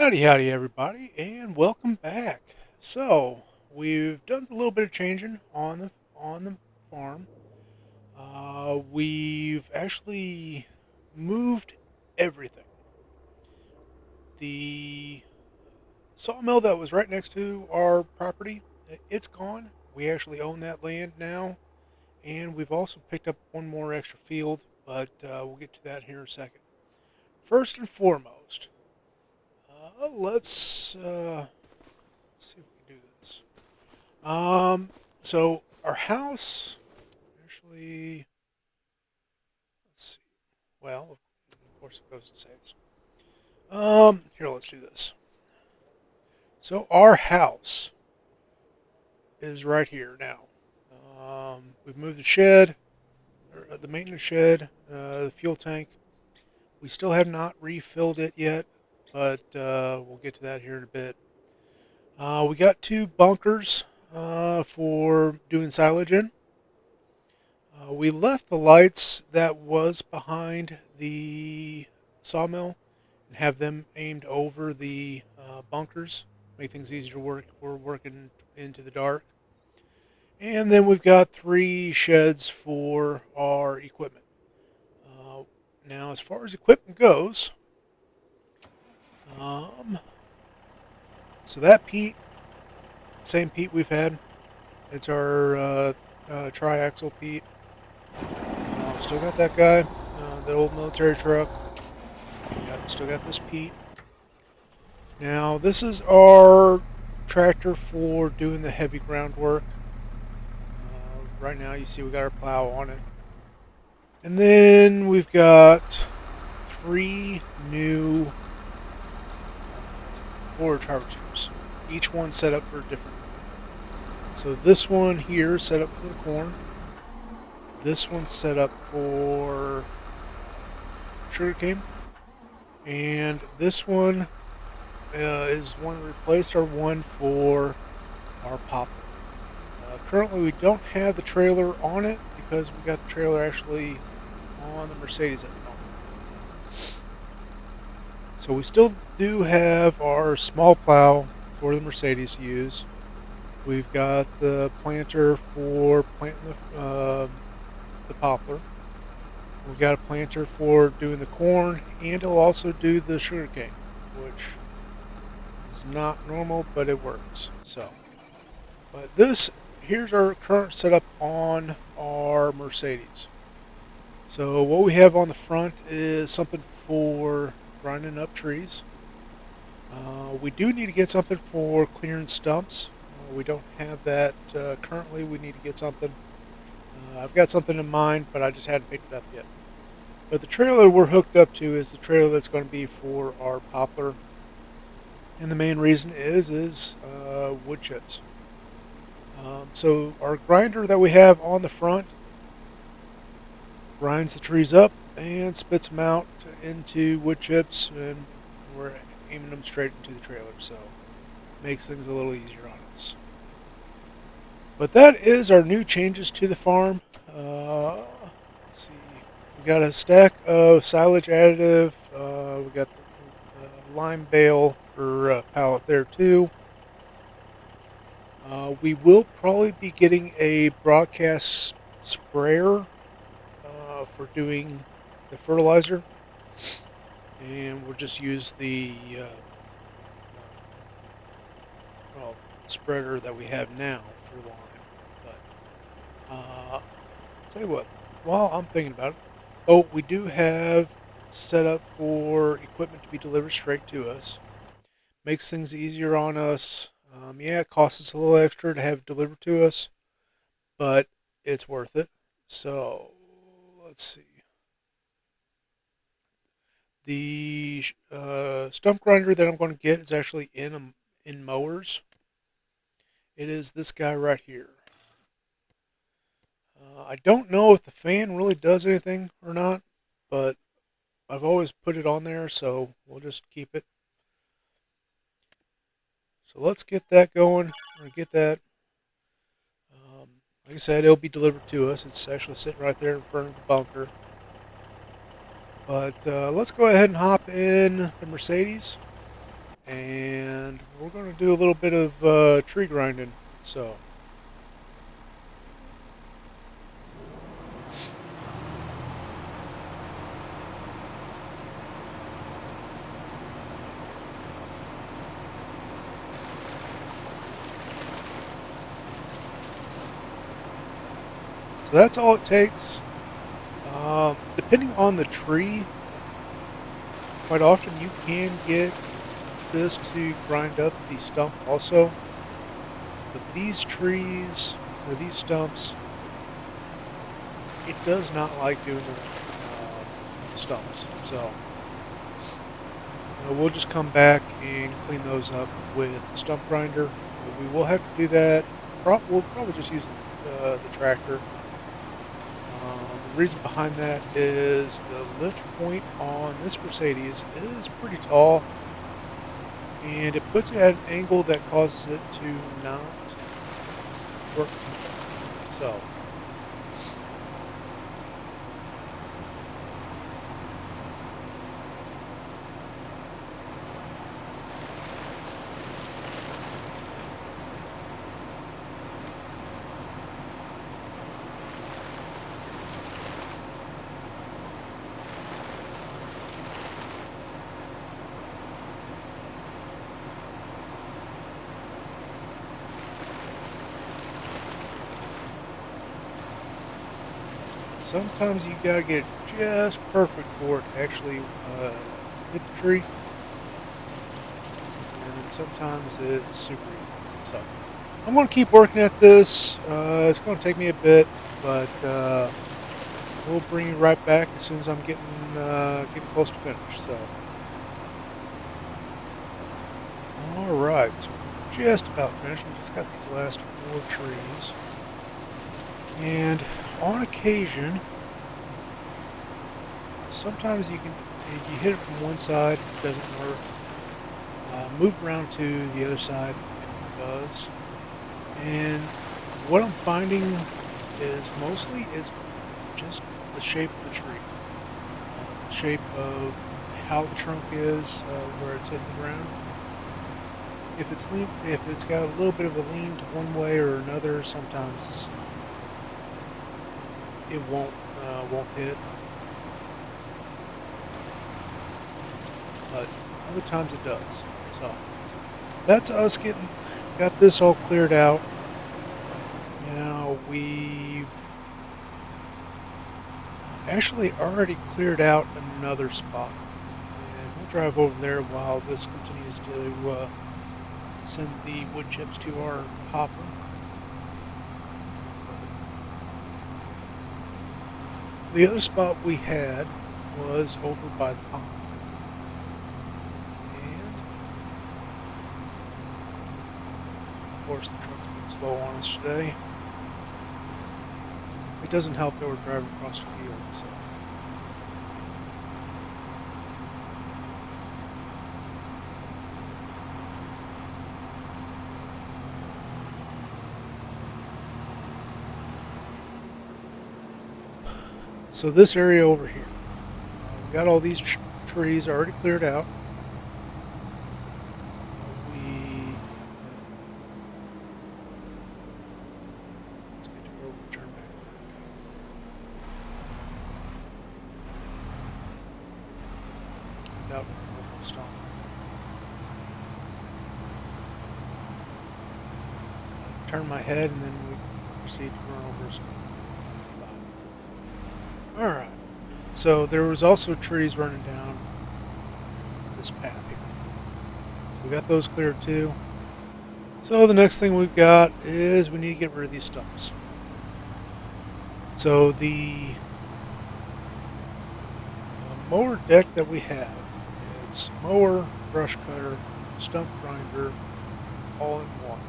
Howdy, howdy, everybody, and welcome back. So we've done a little bit of changing on the farm. We've actually moved everything. The sawmill that was right next to our property, it's gone. We actually own that land now, and we've also picked up one more extra field, but we'll get to that here in a second. First and foremost, let's see if we can do this. So our house actually, let's see. Well, of course it goes and saves. Here, let's do this. So our house is right here now. We've moved the shed, or the maintenance shed, the fuel tank. We still have not refilled it yet, but we'll get to that here in a bit. We got two bunkers for doing silage in. We left the lights that was behind the sawmill and have them aimed over the bunkers, make things easier to work if we're working into the dark. And then we've got three sheds for our equipment. Now, as far as equipment goes, um, so that Pete, same Pete we've had. It's our triaxle Pete. Still got that guy, the old military truck. Still got this Pete. Now, this is our tractor for doing the heavy groundwork. Right now, you see we got our plow on it. And then we've got three new forage harvesters, each one set up for a different thing. So this one here is set up for the corn. This one's set up for sugarcane. And this one is one that replaced our one for our poplar. Currently, we don't have the trailer on it because we got the trailer actually on the Mercedes at the moment. So we still do have our small plow for the Mercedes to use. We've got the planter for planting the poplar. We've got a planter for doing the corn, and it'll also do the sugarcane, which is not normal, but it works. So, but here's our current setup on our Mercedes. So what we have on the front is something for grinding up trees. We do need to get something for clearing stumps. We don't have that currently. We need to get something. I've got something in mind, but I just hadn't picked it up yet. But the trailer we're hooked up to is the trailer that's going to be for our poplar. And the main reason is wood chips. So our grinder that we have on the front grinds the trees up and spits them out into wood chips, and we're aiming them straight into the trailer, so it makes things a little easier on us. But that is our new changes to the farm. Let's see. We got a stack of silage additive. We got the lime bale or pallet there too. We will probably be getting a broadcast sprayer for doing the fertilizer, and we'll just use the well, spreader that we have now for lime. But tell you what, while I'm thinking about it, oh, we do have set up for equipment to be delivered straight to us. Makes things easier on us. Yeah, it costs us a little extra to have it delivered to us, but it's worth it. So let's see. The stump grinder that I'm going to get is actually in mowers. It is this guy right here. I don't know if the fan really does anything or not, but I've always put it on there, so we'll just keep it. So let's get that going, or get that. Like I said, it'll be delivered to us. It's actually sitting right there in front of the bunker. But let's go ahead and hop in the Mercedes and we're going to do a little bit of tree grinding. So that's all it takes. Depending on the tree, quite often you can get this to grind up the stump also. But these trees, or these stumps, it does not like doing the stumps. So we'll just come back and clean those up with the stump grinder. We will have to do that. We'll probably just use the tractor. The reason behind that is the lift point on this Mercedes is pretty tall, and it puts it at an angle that causes it to not work too well. So sometimes you gotta get it just perfect for it to actually hit the tree, and sometimes it's super easy. So I'm going to keep working at this. It's going to take me a bit, but we'll bring you right back as soon as I'm getting close to finish. So, all right, so we're just about finished. We just got these last 4 trees, and on occasion, sometimes you hit it from one side, it doesn't work. Move around to the other side, and it does. And what I'm finding is mostly it's just the shape of the tree, the shape of how the trunk is, where it's hitting the ground. If it's got a little bit of a lean to one way or another, sometimes it won't hit, but other times it does. So that's us got this all cleared out. Now we've actually already cleared out another spot, and we'll drive over there while this continues to send the wood chips to our hopper. The other spot we had was over by the pond. And of course the truck's being slow on us today. It doesn't help that we're driving across the field, so. So this area over here, we got all these trees already cleared out. Let's get to where we turn back without running over the stump. Turn my head and then we proceed to run over a stump. Alright, so there was also trees running down this path here. So we got those cleared too. So the next thing we've got is we need to get rid of these stumps. So the mower deck that we have, it's mower, brush cutter, stump grinder, all in one.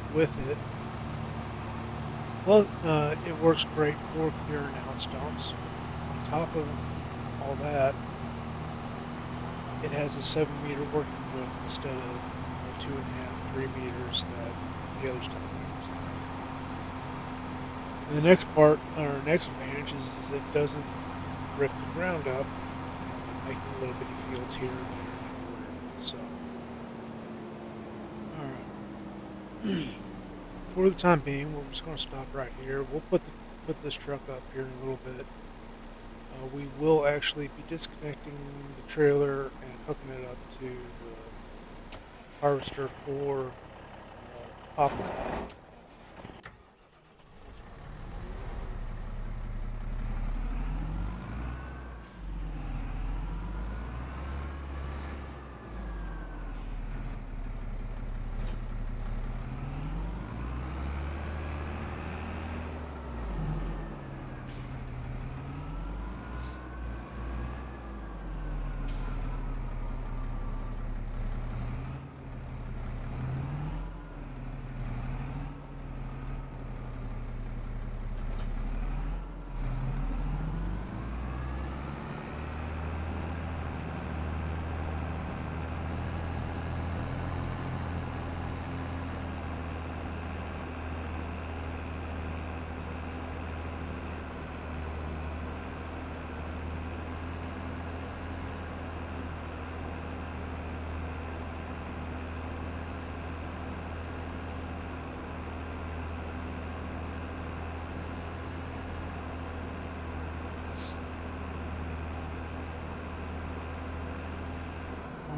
And with it, it works great for clearing out stumps. On top of all that, it has a 7-meter working width instead of the 2.5, 3 meters that the other stump grinders have. And the next advantage is it doesn't rip the ground up, making it a little bitty fields here and there and everywhere. So, all right. For the time being, we're just going to stop right here. We'll put this truck up here in a little bit. We will actually be disconnecting the trailer and hooking it up to the harvester for poplar.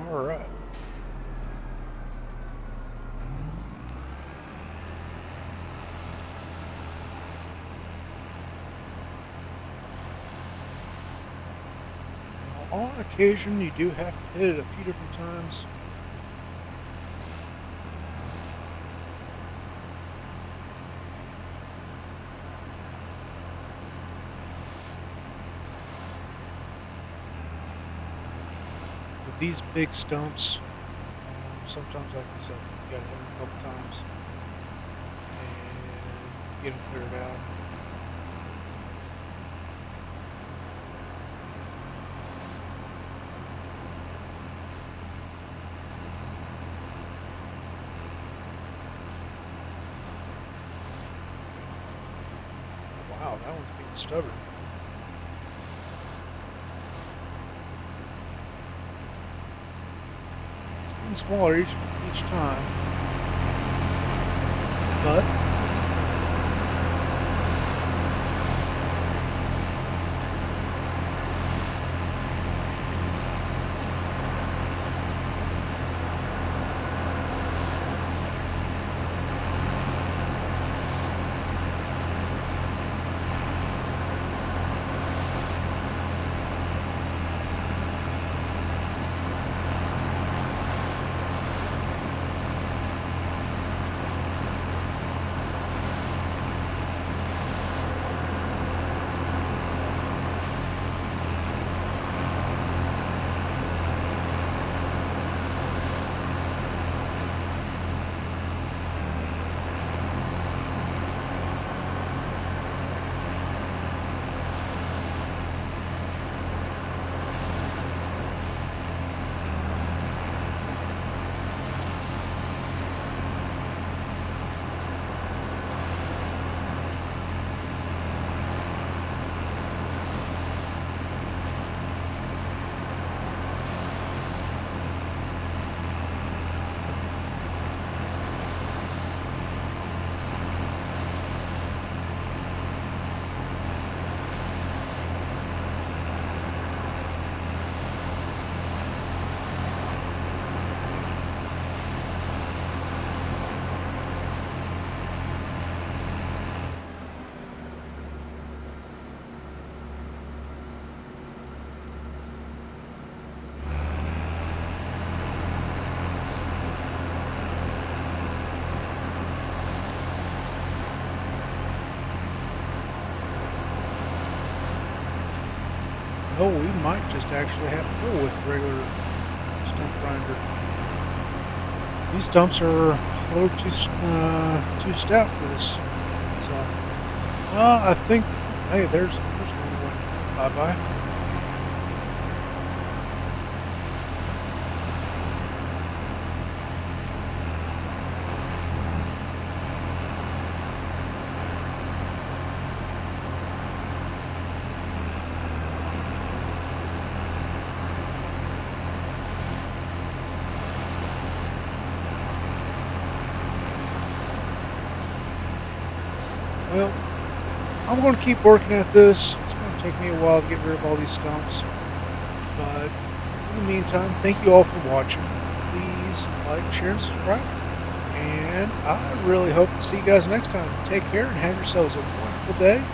All right. Now, on occasion, you do have to hit it a few different times. With these big stumps, sometimes, like I said, you gotta hit them a couple times and get them cleared out. Wow, that one's being stubborn. It's getting smaller each time, but oh, we might just actually have to go with regular stump grinder. These stumps are a little too stout for this. So, I think, hey, there's another one. Bye bye. Well, I'm going to keep working at this. It's going to take me a while to get rid of all these stumps. But in the meantime, thank you all for watching. Please like, share, and subscribe. And I really hope to see you guys next time. Take care and have yourselves a wonderful day.